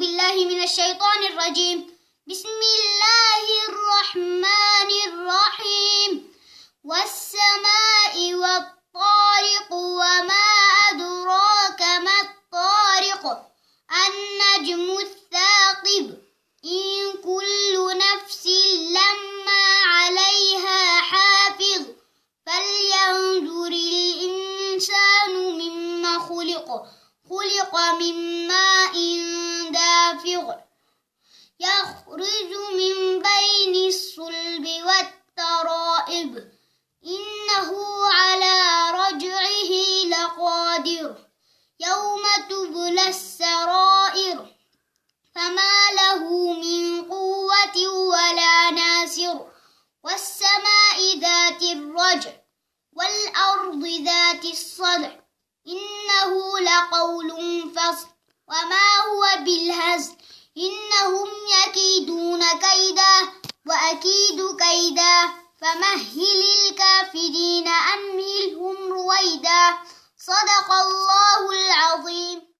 بالله من الشيطان الرجيم. بسم الله الرحمن الرحيم. والسماء والطارق وما أدراك ما الطارق النجم الثاقب إن كل نفس لما عليها حافظ فلينظر الإنسان مما خلق من ماء دافق يخرج من بين الصلب والترائب إنه على رجعه لقادر يوم تبلى السرائر فما له من قوة ولا ناصر والسماء ذات الرجع والأرض ذات الصدع إنه لقول فصل وما هو بالهزل إنهم يكيدون كيدا وأكيد كيدا فمهل الكافرين أمهلهم رويدا. صدق الله العظيم.